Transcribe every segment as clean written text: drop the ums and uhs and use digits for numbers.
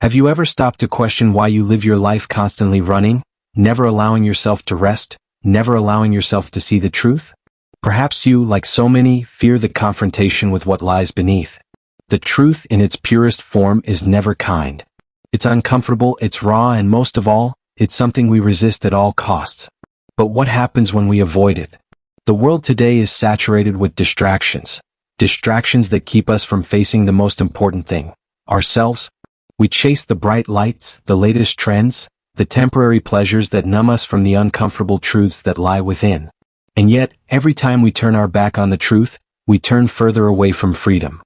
Have you ever stopped to question why you live your life constantly running, never allowing yourself to rest, never allowing yourself to see the truth? Perhaps you, like so many, fear the confrontation with what lies beneath. The truth in its purest form is never kind. It's uncomfortable, it's raw, and most of all, it's something we resist at all costs. But what happens when we avoid it? The world today is saturated with distractions. Distractions that keep us from facing the most important thing, ourselves. We chase the bright lights, the latest trends, the temporary pleasures that numb us from the uncomfortable truths that lie within. And yet, every time we turn our back on the truth, we turn further away from freedom.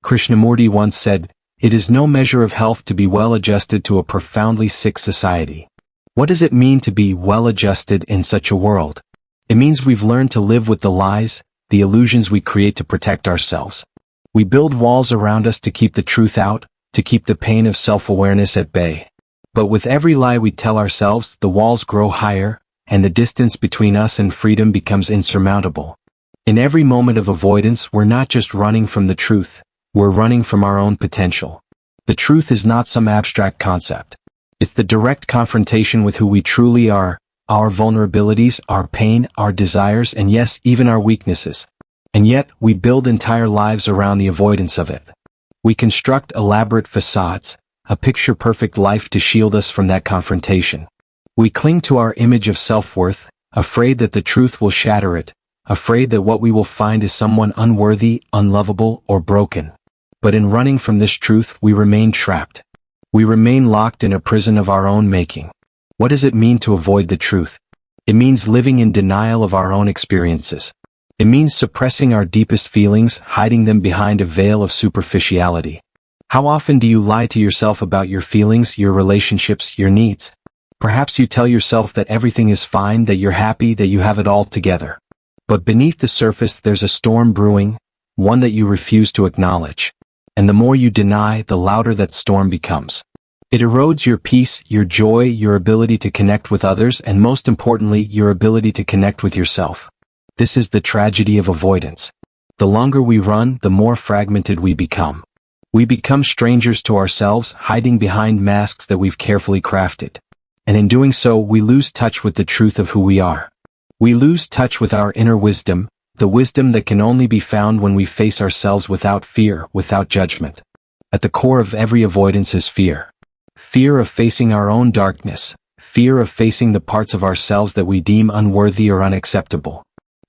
Krishnamurti once said, "It is no measure of health to be well-adjusted to a profoundly sick society." What does it mean to be well-adjusted in such a world? It means we've learned to live with the lies, the illusions we create to protect ourselves. We build walls around us to keep the truth out, to keep the pain of self-awareness at bay. But with every lie we tell ourselves, the walls grow higher, and the distance between us and freedom becomes insurmountable. In every moment of avoidance, we're not just running from the truth, we're running from our own potential. The truth is not some abstract concept. It's the direct confrontation with who we truly are, our vulnerabilities, our pain, our desires, and yes, even our weaknesses. And yet, we build entire lives around the avoidance of it. We construct elaborate facades, a picture-perfect life to shield us from that confrontation. We cling to our image of self-worth, afraid that the truth will shatter it, afraid that what we will find is someone unworthy, unlovable, or broken. But in running from this truth, we remain trapped. We remain locked in a prison of our own making. What does it mean to avoid the truth? It means living in denial of our own experiences. It means suppressing our deepest feelings, hiding them behind a veil of superficiality. How often do you lie to yourself about your feelings, your relationships, your needs? Perhaps you tell yourself that everything is fine, that you're happy, that you have it all together. But beneath the surface there's a storm brewing, one that you refuse to acknowledge. And the more you deny, the louder that storm becomes. It erodes your peace, your joy, your ability to connect with others, and most importantly, your ability to connect with yourself. This is the tragedy of avoidance. The longer we run, the more fragmented we become. We become strangers to ourselves, hiding behind masks that we've carefully crafted. And in doing so, we lose touch with the truth of who we are. We lose touch with our inner wisdom, the wisdom that can only be found when we face ourselves without fear, without judgment. At the core of every avoidance is fear. Fear of facing our own darkness, fear of facing the parts of ourselves that we deem unworthy or unacceptable.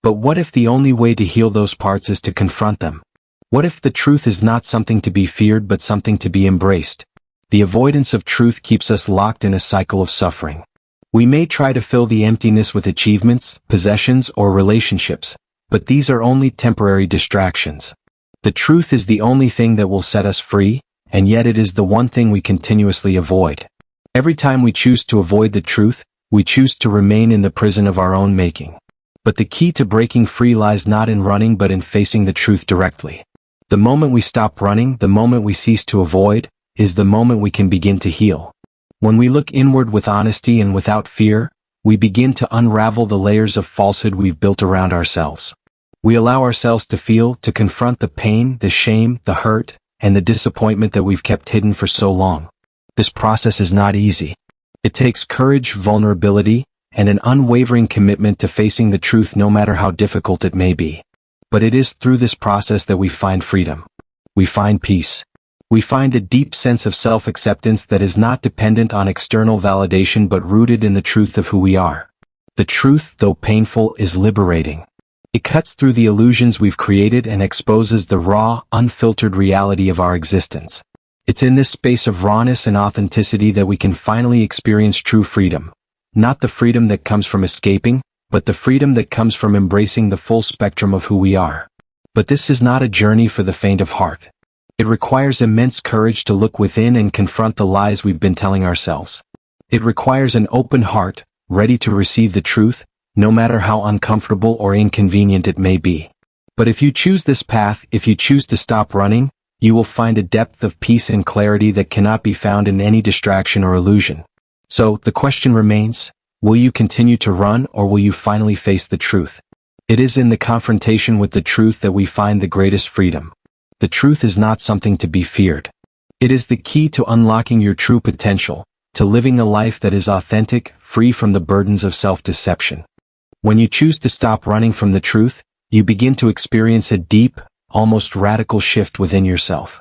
But what if the only way to heal those parts is to confront them? What if the truth is not something to be feared but something to be embraced? The avoidance of truth keeps us locked in a cycle of suffering. We may try to fill the emptiness with achievements, possessions, or relationships, but these are only temporary distractions. The truth is the only thing that will set us free, and yet it is the one thing we continuously avoid. Every time we choose to avoid the truth, we choose to remain in the prison of our own making. But the key to breaking free lies not in running but in facing the truth directly. The moment we stop running, the moment we cease to avoid, is the moment we can begin to heal. When we look inward with honesty and without fear, we begin to unravel the layers of falsehood we've built around ourselves. We allow ourselves to feel, to confront the pain, the shame, the hurt, and the disappointment that we've kept hidden for so long. This process is not easy. It takes courage, vulnerability, and an unwavering commitment to facing the truth no matter how difficult it may be. But it is through this process that we find freedom. We find peace. We find a deep sense of self-acceptance that is not dependent on external validation but rooted in the truth of who we are. The truth, though painful, is liberating. It cuts through the illusions we've created and exposes the raw, unfiltered reality of our existence. It's in this space of rawness and authenticity that we can finally experience true freedom. Not the freedom that comes from escaping, but the freedom that comes from embracing the full spectrum of who we are. But this is not a journey for the faint of heart. It requires immense courage to look within and confront the lies we've been telling ourselves. It requires an open heart, ready to receive the truth, no matter how uncomfortable or inconvenient it may be. But if you choose this path, if you choose to stop running, you will find a depth of peace and clarity that cannot be found in any distraction or illusion. So, the question remains, will you continue to run or will you finally face the truth? It is in the confrontation with the truth that we find the greatest freedom. The truth is not something to be feared. It is the key to unlocking your true potential, to living a life that is authentic, free from the burdens of self-deception. When you choose to stop running from the truth, you begin to experience a deep, almost radical shift within yourself.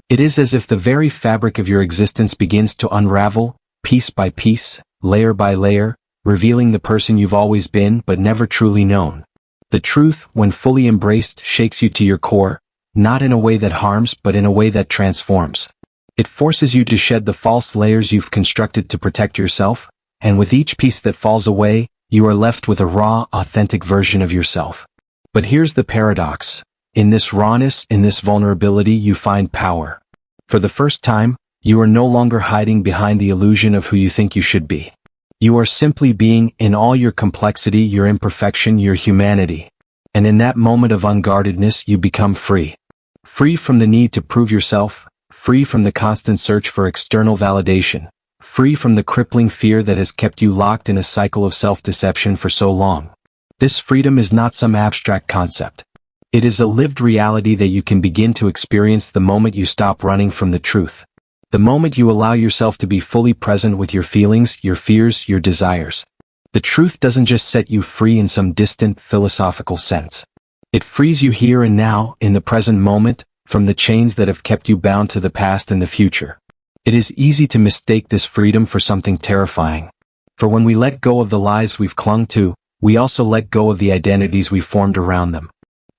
It is as if the very fabric of your existence begins to unravel, piece by piece, layer by layer, revealing the person you've always been but never truly known. The truth, when fully embraced, shakes you to your core, not in a way that harms but in a way that transforms. It forces you to shed the false layers you've constructed to protect yourself, and with each piece that falls away, you are left with a raw, authentic version of yourself. But here's the paradox. In this rawness, in this vulnerability, you find power. For the first time, you are no longer hiding behind the illusion of who you think you should be. You are simply being, in all your complexity, your imperfection, your humanity. And in that moment of unguardedness, you become free. Free from the need to prove yourself, free from the constant search for external validation, free from the crippling fear that has kept you locked in a cycle of self-deception for so long. This freedom is not some abstract concept. It is a lived reality that you can begin to experience the moment you stop running from the truth. The moment you allow yourself to be fully present with your feelings, your fears, your desires. The truth doesn't just set you free in some distant, philosophical sense. It frees you here and now, in the present moment, from the chains that have kept you bound to the past and the future. It is easy to mistake this freedom for something terrifying. For when we let go of the lies we've clung to, we also let go of the identities we formed around them.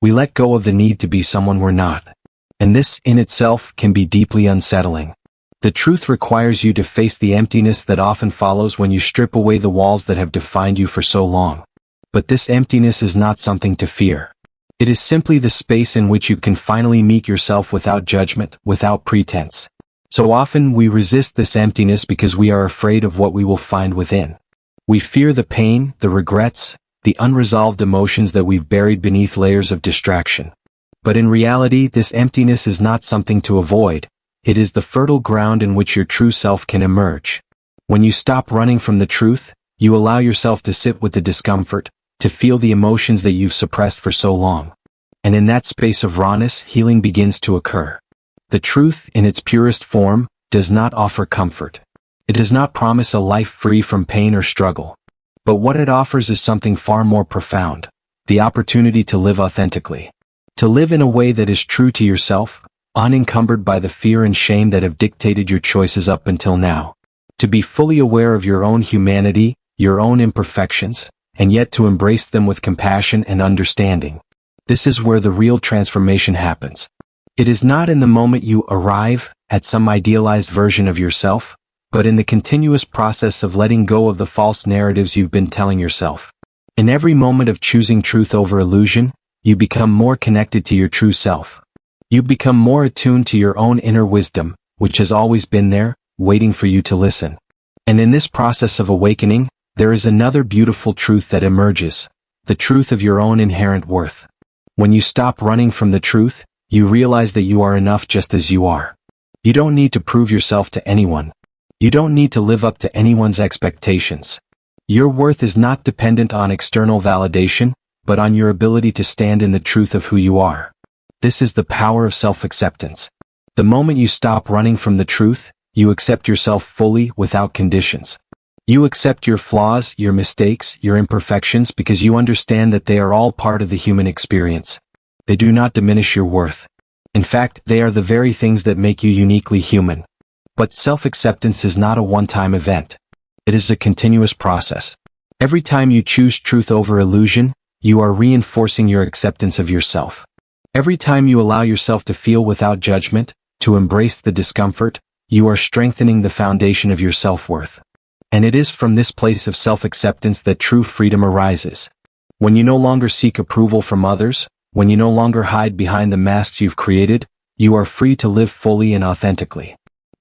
We let go of the need to be someone we're not. And this, in itself, can be deeply unsettling. The truth requires you to face the emptiness that often follows when you strip away the walls that have defined you for so long. But this emptiness is not something to fear. It is simply the space in which you can finally meet yourself without judgment, without pretense. So often we resist this emptiness because we are afraid of what we will find within. We fear the pain, the regrets, the unresolved emotions that we've buried beneath layers of distraction. But in reality, this emptiness is not something to avoid. It is the fertile ground in which your true self can emerge. When you stop running from the truth, you allow yourself to sit with the discomfort, to feel the emotions that you've suppressed for so long. And in that space of rawness, healing begins to occur. The truth, in its purest form, does not offer comfort. It does not promise a life free from pain or struggle. But what it offers is something far more profound: the opportunity to live authentically. To live in a way that is true to yourself, unencumbered by the fear and shame that have dictated your choices up until now. To be fully aware of your own humanity, your own imperfections, and yet to embrace them with compassion and understanding. This is where the real transformation happens. It is not in the moment you arrive at some idealized version of yourself, but in the continuous process of letting go of the false narratives you've been telling yourself. In every moment of choosing truth over illusion, you become more connected to your true self. You become more attuned to your own inner wisdom, which has always been there, waiting for you to listen. And in this process of awakening, there is another beautiful truth that emerges: the truth of your own inherent worth. When you stop running from the truth, you realize that you are enough just as you are. You don't need to prove yourself to anyone. You don't need to live up to anyone's expectations. Your worth is not dependent on external validation, but on your ability to stand in the truth of who you are. This is the power of self-acceptance. The moment you stop running from the truth, you accept yourself fully, without conditions. You accept your flaws, your mistakes, your imperfections, because you understand that they are all part of the human experience. They do not diminish your worth. In fact, they are the very things that make you uniquely human. But self-acceptance is not a one-time event. It is a continuous process. Every time you choose truth over illusion, you are reinforcing your acceptance of yourself. Every time you allow yourself to feel without judgment, to embrace the discomfort, you are strengthening the foundation of your self-worth. And it is from this place of self-acceptance that true freedom arises. When you no longer seek approval from others, when you no longer hide behind the masks you've created, you are free to live fully and authentically.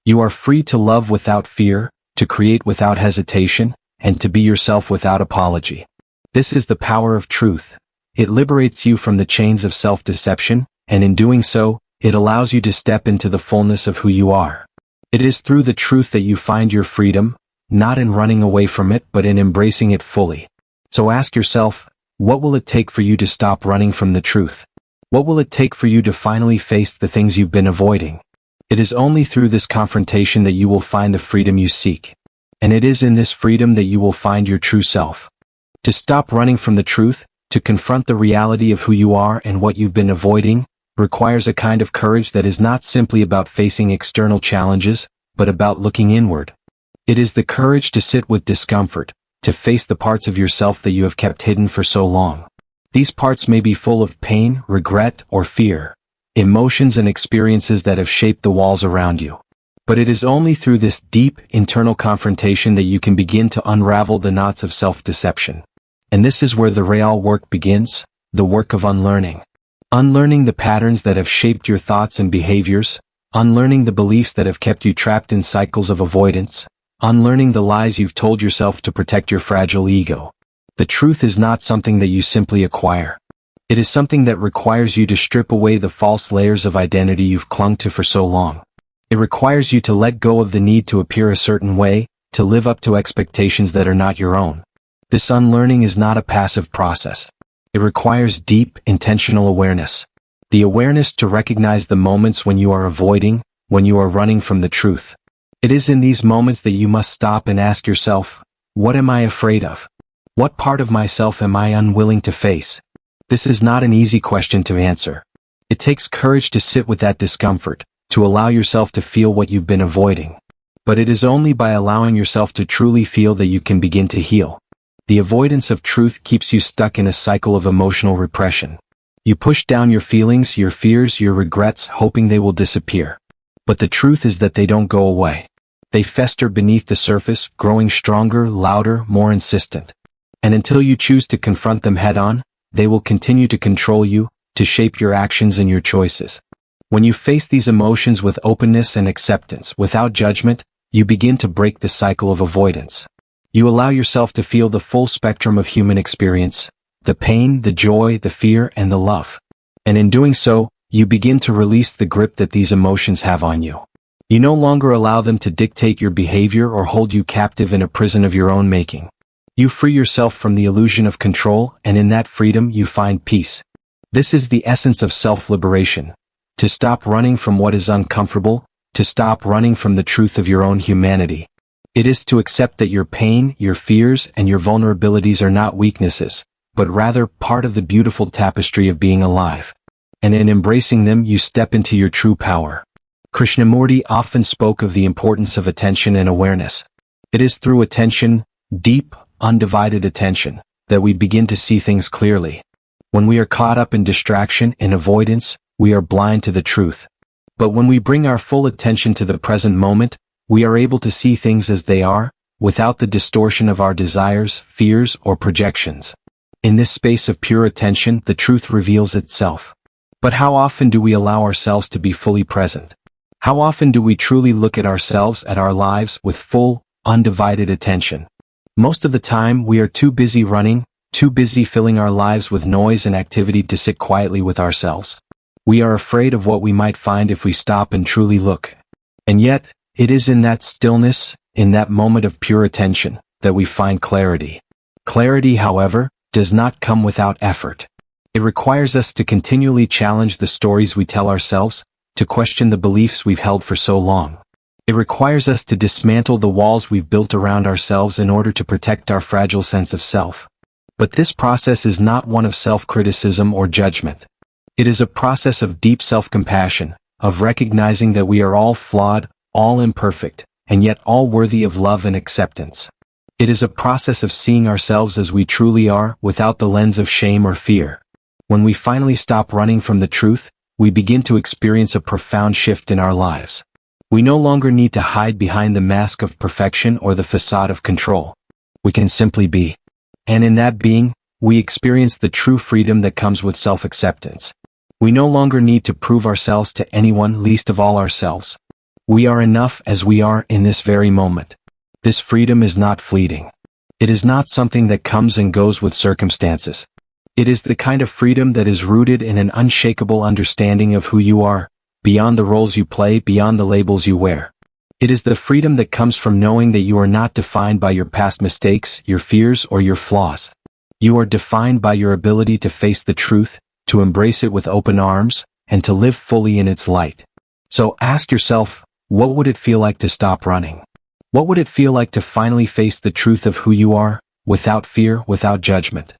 You are free to love without fear, to create without hesitation, and to be yourself without apology. This is the power of truth. It liberates you from the chains of self-deception, and in doing so, it allows you to step into the fullness of who you are. It is through the truth that you find your freedom, not in running away from it but in embracing it fully. So ask yourself, what will it take for you to stop running from the truth? What will it take for you to finally face the things you've been avoiding? It is only through this confrontation that you will find the freedom you seek. And it is in this freedom that you will find your true self. To stop running from the truth, to confront the reality of who you are and what you've been avoiding, requires a kind of courage that is not simply about facing external challenges, but about looking inward. It is the courage to sit with discomfort, to face the parts of yourself that you have kept hidden for so long. These parts may be full of pain, regret, or fear, emotions and experiences that have shaped the walls around you. But it is only through this deep, internal confrontation that you can begin to unravel the knots of self-deception. And this is where the real work begins, the work of unlearning. Unlearning the patterns that have shaped your thoughts and behaviors, unlearning the beliefs that have kept you trapped in cycles of avoidance, unlearning the lies you've told yourself to protect your fragile ego. The truth is not something that you simply acquire. It is something that requires you to strip away the false layers of identity you've clung to for so long. It requires you to let go of the need to appear a certain way, to live up to expectations that are not your own. This unlearning is not a passive process. It requires deep, intentional awareness. The awareness to recognize the moments when you are avoiding, when you are running from the truth. It is in these moments that you must stop and ask yourself, what am I afraid of? What part of myself am I unwilling to face? This is not an easy question to answer. It takes courage to sit with that discomfort, to allow yourself to feel what you've been avoiding. But it is only by allowing yourself to truly feel that you can begin to heal. The avoidance of truth keeps you stuck in a cycle of emotional repression. You push down your feelings, your fears, your regrets, hoping they will disappear. But the truth is that they don't go away. They fester beneath the surface, growing stronger, louder, more insistent. And until you choose to confront them head-on, they will continue to control you, to shape your actions and your choices. When you face these emotions with openness and acceptance, without judgment, you begin to break the cycle of avoidance. You allow yourself to feel the full spectrum of human experience, the pain, the joy, the fear, and the love. And in doing so, you begin to release the grip that these emotions have on you. You no longer allow them to dictate your behavior or hold you captive in a prison of your own making. You free yourself from the illusion of control, and in that freedom you find peace. This is the essence of self-liberation. To stop running from what is uncomfortable, to stop running from the truth of your own humanity. It is to accept that your pain, your fears, and your vulnerabilities are not weaknesses, but rather part of the beautiful tapestry of being alive. And in embracing them you step into your true power. Krishnamurti often spoke of the importance of attention and awareness. It is through attention, deep, undivided attention, that we begin to see things clearly. When we are caught up in distraction, in avoidance, we are blind to the truth. But when we bring our full attention to the present moment, we are able to see things as they are, without the distortion of our desires, fears, or projections. In this space of pure attention, the truth reveals itself. But how often do we allow ourselves to be fully present? How often do we truly look at ourselves, at our lives, with full, undivided attention? Most of the time, we are too busy running, too busy filling our lives with noise and activity to sit quietly with ourselves. We are afraid of what we might find if we stop and truly look. And yet, it is in that stillness, in that moment of pure attention, that we find clarity. Clarity, however, does not come without effort. It requires us to continually challenge the stories we tell ourselves, to question the beliefs we've held for so long. It requires us to dismantle the walls we've built around ourselves in order to protect our fragile sense of self. But this process is not one of self-criticism or judgment. It is a process of deep self-compassion, of recognizing that we are all flawed, all imperfect, and yet all worthy of love and acceptance. It is a process of seeing ourselves as we truly are, without the lens of shame or fear. When we finally stop running from the truth, we begin to experience a profound shift in our lives. We no longer need to hide behind the mask of perfection or the facade of control. We can simply be. And in that being, we experience the true freedom that comes with self-acceptance. We no longer need to prove ourselves to anyone, least of all ourselves. We are enough as we are in this very moment. This freedom is not fleeting. It is not something that comes and goes with circumstances. It is the kind of freedom that is rooted in an unshakable understanding of who you are, beyond the roles you play, beyond the labels you wear. It is the freedom that comes from knowing that you are not defined by your past mistakes, your fears, or your flaws. You are defined by your ability to face the truth, to embrace it with open arms, and to live fully in its light. So ask yourself, what would it feel like to stop running? What would it feel like to finally face the truth of who you are, without fear, without judgment?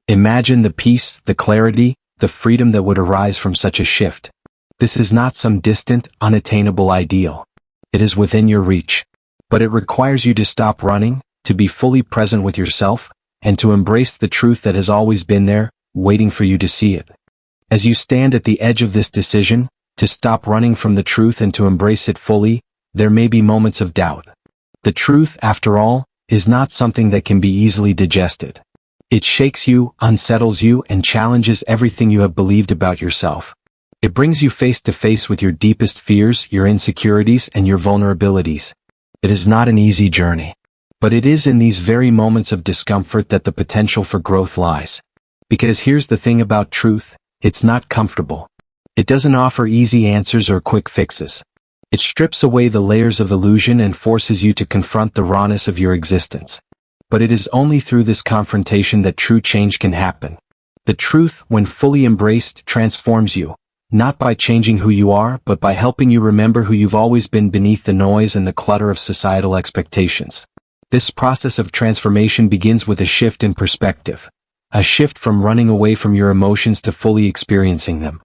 Imagine the peace, the clarity, the freedom that would arise from such a shift. This is not some distant, unattainable ideal. It is within your reach. But it requires you to stop running, to be fully present with yourself, and to embrace the truth that has always been there, waiting for you to see it. As you stand at the edge of this decision, to stop running from the truth and to embrace it fully, there may be moments of doubt. The truth, after all, is not something that can be easily digested. It shakes you, unsettles you, and challenges everything you have believed about yourself. It brings you face to face with your deepest fears, your insecurities, and your vulnerabilities. It is not an easy journey. But it is in these very moments of discomfort that the potential for growth lies. Because here's the thing about truth, it's not comfortable. It doesn't offer easy answers or quick fixes. It strips away the layers of illusion and forces you to confront the rawness of your existence. But it is only through this confrontation that true change can happen. The truth, when fully embraced, transforms you, not by changing who you are, but by helping you remember who you've always been beneath the noise and the clutter of societal expectations. This process of transformation begins with a shift in perspective. A shift from running away from your emotions to fully experiencing them.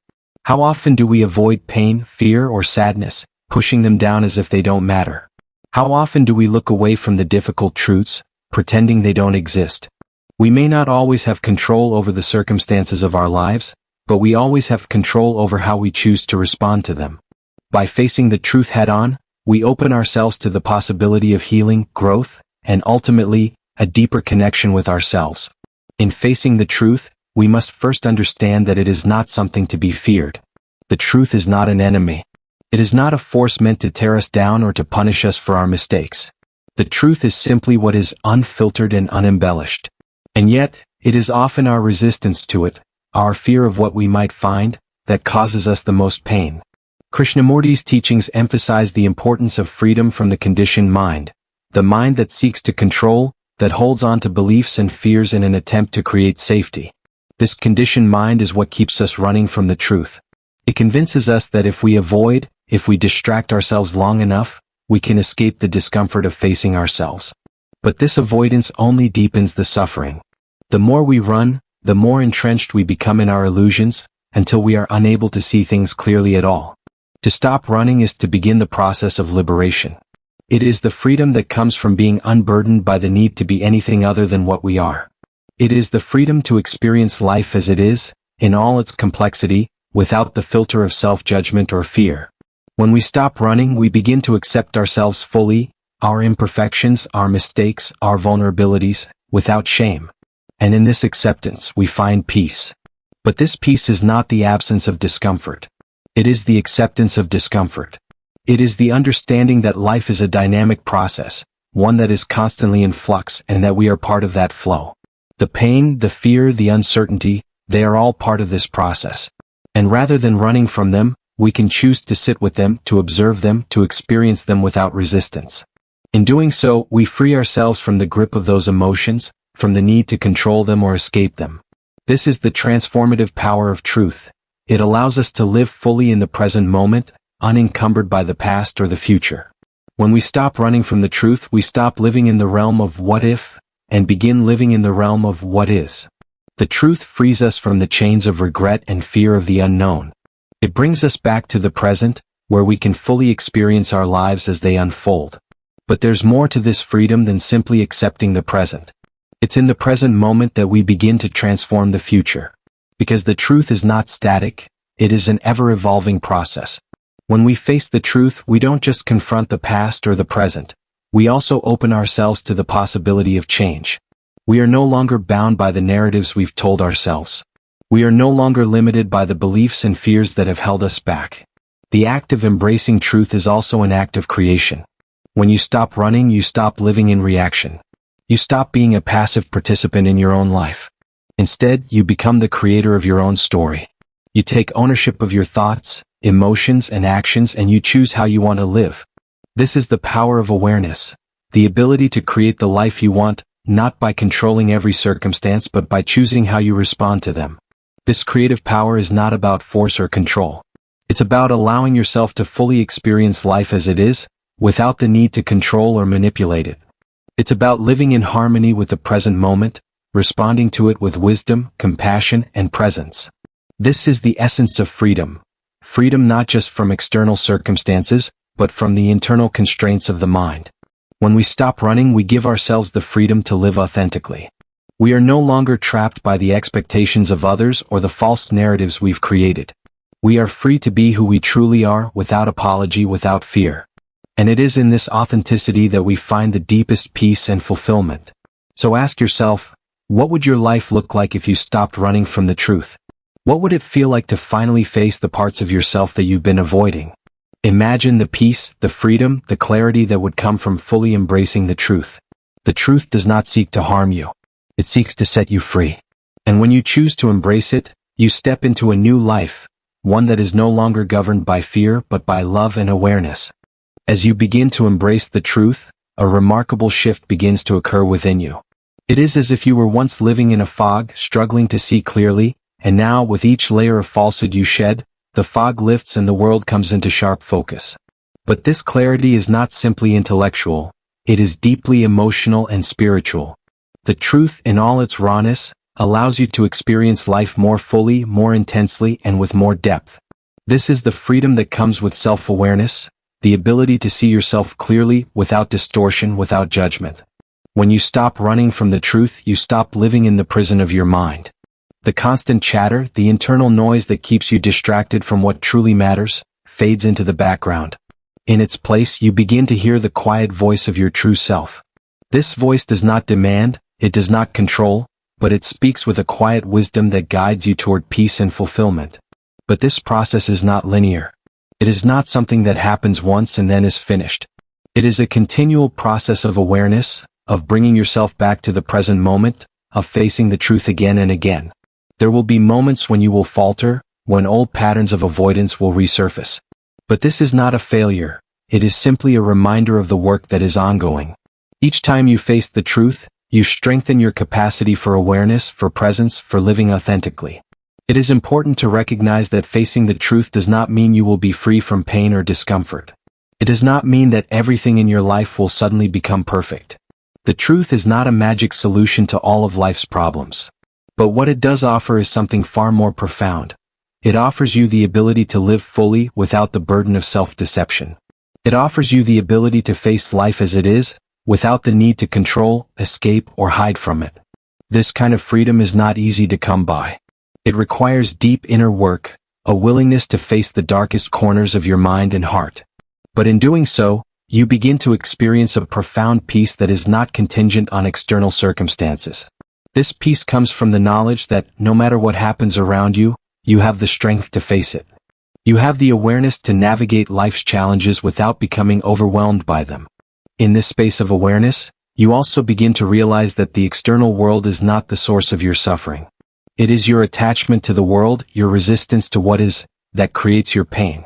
How often do we avoid pain, fear, or sadness, pushing them down as if they don't matter? How often do we look away from the difficult truths, pretending they don't exist? We may not always have control over the circumstances of our lives, but we always have control over how we choose to respond to them. By facing the truth head-on, we open ourselves to the possibility of healing, growth, and ultimately, a deeper connection with ourselves. In facing the truth, we must first understand that it is not something to be feared. The truth is not an enemy. It is not a force meant to tear us down or to punish us for our mistakes. The truth is simply what is unfiltered and unembellished. And yet, it is often our resistance to it, our fear of what we might find, that causes us the most pain. Krishnamurti's teachings emphasize the importance of freedom from the conditioned mind, the mind that seeks to control, that holds on to beliefs and fears in an attempt to create safety. This conditioned mind is what keeps us running from the truth. It convinces us that if we avoid, if we distract ourselves long enough, we can escape the discomfort of facing ourselves. But this avoidance only deepens the suffering. The more we run, the more entrenched we become in our illusions, until we are unable to see things clearly at all. To stop running is to begin the process of liberation. It is the freedom that comes from being unburdened by the need to be anything other than what we are. It is the freedom to experience life as it is, in all its complexity, without the filter of self-judgment or fear. When we stop running, we begin to accept ourselves fully, our imperfections, our mistakes, our vulnerabilities, without shame. And in this acceptance, we find peace. But this peace is not the absence of discomfort. It is the acceptance of discomfort. It is the understanding that life is a dynamic process, one that is constantly in flux, and that we are part of that flow. The pain, the fear, the uncertainty, they are all part of this process. And rather than running from them, we can choose to sit with them, to observe them, to experience them without resistance. In doing so, we free ourselves from the grip of those emotions, from the need to control them or escape them. This is the transformative power of truth. It allows us to live fully in the present moment, unencumbered by the past or the future. When we stop running from the truth, we stop living in the realm of what if, and begin living in the realm of what is. The truth frees us from the chains of regret and fear of the unknown. It brings us back to the present, where we can fully experience our lives as they unfold. But there's more to this freedom than simply accepting the present. It's in the present moment that we begin to transform the future. Because the truth is not static, it is an ever-evolving process. When we face the truth, we don't just confront the past or the present. We also open ourselves to the possibility of change. We are no longer bound by the narratives we've told ourselves. We are no longer limited by the beliefs and fears that have held us back. The act of embracing truth is also an act of creation. When you stop running, you stop living in reaction. You stop being a passive participant in your own life. Instead, you become the creator of your own story. You take ownership of your thoughts, emotions, and actions, and you choose how you want to live. This is the power of awareness, the ability to create the life you want, not by controlling every circumstance but by choosing how you respond to them. This creative power is not about force or control. It's about allowing yourself to fully experience life as it is, without the need to control or manipulate it. It's about living in harmony with the present moment, responding to it with wisdom, compassion, and presence. This is the essence of freedom. Freedom not just from external circumstances, but from the internal constraints of the mind. When we stop running, we give ourselves the freedom to live authentically. We are no longer trapped by the expectations of others or the false narratives we've created. We are free to be who we truly are, without apology, without fear. And it is in this authenticity that we find the deepest peace and fulfillment. So ask yourself, what would your life look like if you stopped running from the truth? What would it feel like to finally face the parts of yourself that you've been avoiding? Imagine the peace, the freedom, the clarity that would come from fully embracing the truth. The truth does not seek to harm you. It seeks to set you free. And when you choose to embrace it, you step into a new life, one that is no longer governed by fear but by love and awareness. As you begin to embrace the truth, a remarkable shift begins to occur within you. It is as if you were once living in a fog, struggling to see clearly, and now, with each layer of falsehood you shed, the fog lifts and the world comes into sharp focus. But this clarity is not simply intellectual, it is deeply emotional and spiritual. The truth, in all its rawness, allows you to experience life more fully, more intensely, and with more depth. This is the freedom that comes with self-awareness, the ability to see yourself clearly, without distortion, without judgment. When you stop running from the truth, you stop living in the prison of your mind. The constant chatter, the internal noise that keeps you distracted from what truly matters, fades into the background. In its place, you begin to hear the quiet voice of your true self. This voice does not demand, it does not control, but it speaks with a quiet wisdom that guides you toward peace and fulfillment. But this process is not linear. It is not something that happens once and then is finished. It is a continual process of awareness, of bringing yourself back to the present moment, of facing the truth again and again. There will be moments when you will falter, when old patterns of avoidance will resurface. But this is not a failure, it is simply a reminder of the work that is ongoing. Each time you face the truth, you strengthen your capacity for awareness, for presence, for living authentically. It is important to recognize that facing the truth does not mean you will be free from pain or discomfort. It does not mean that everything in your life will suddenly become perfect. The truth is not a magic solution to all of life's problems. But what it does offer is something far more profound. It offers you the ability to live fully without the burden of self-deception. It offers you the ability to face life as it is, without the need to control, escape, or hide from it. This kind of freedom is not easy to come by. It requires deep inner work, a willingness to face the darkest corners of your mind and heart. But in doing so, you begin to experience a profound peace that is not contingent on external circumstances. This peace comes from the knowledge that, no matter what happens around you, you have the strength to face it. You have the awareness to navigate life's challenges without becoming overwhelmed by them. In this space of awareness, you also begin to realize that the external world is not the source of your suffering. It is your attachment to the world, your resistance to what is, that creates your pain.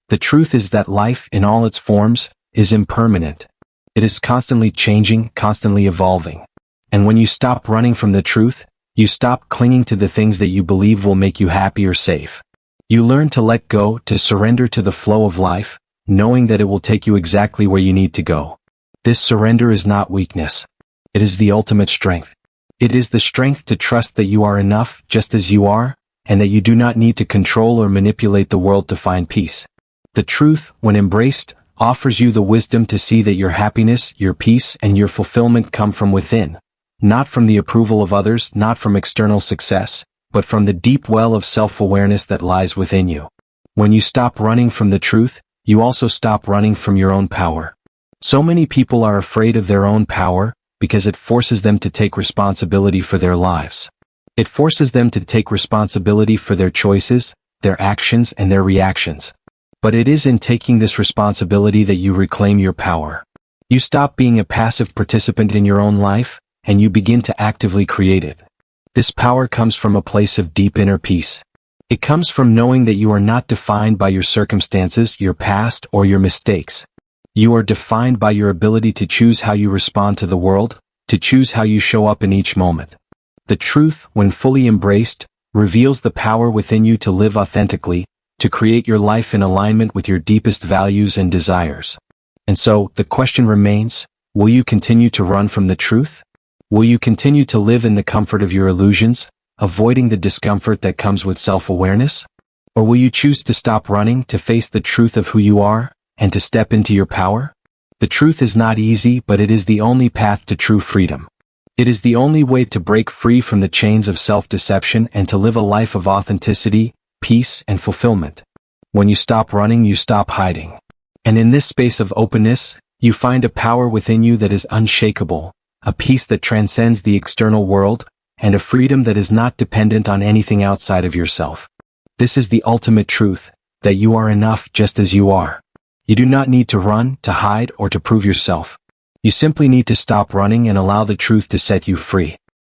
The truth is that life, in all its forms, is impermanent. It is constantly changing, constantly evolving. And when you stop running from the truth, you stop clinging to the things that you believe will make you happy or safe. You learn to let go, to surrender to the flow of life, knowing that it will take you exactly where you need to go. This surrender is not weakness. It is the ultimate strength. It is the strength to trust that you are enough, just as you are, and that you do not need to control or manipulate the world to find peace. The truth, when embraced, offers you the wisdom to see that your happiness, your peace, and your fulfillment come from within, not from the approval of others, not from external success, but from the deep well of self-awareness that lies within you. When you stop running from the truth, you also stop running from your own power. So many people are afraid of their own power, because it forces them to take responsibility for their lives. It forces them to take responsibility for their choices, their actions, and their reactions. But it is in taking this responsibility that you reclaim your power. You stop being a passive participant in your own life, and you begin to actively create it. This power comes from a place of deep inner peace. It comes from knowing that you are not defined by your circumstances, your past, or your mistakes. You are defined by your ability to choose how you respond to the world, to choose how you show up in each moment. The truth, when fully embraced, reveals the power within you to live authentically, to create your life in alignment with your deepest values and desires. And so, the question remains, will you continue to run from the truth? Will you continue to live in the comfort of your illusions, avoiding the discomfort that comes with self-awareness? Or will you choose to stop running, to face the truth of who you are, and to step into your power? The truth is not easy, but it is the only path to true freedom. It is the only way to break free from the chains of self-deception and to live a life of authenticity, peace, and fulfillment. When you stop running, you stop hiding. And in this space of openness, you find a power within you that is unshakable, a peace that transcends the external world, and a freedom that is not dependent on anything outside of yourself. This is the ultimate truth, that you are enough just as you are. You do not need to run, to hide, or to prove yourself. You simply need to stop running and allow the truth to set you free.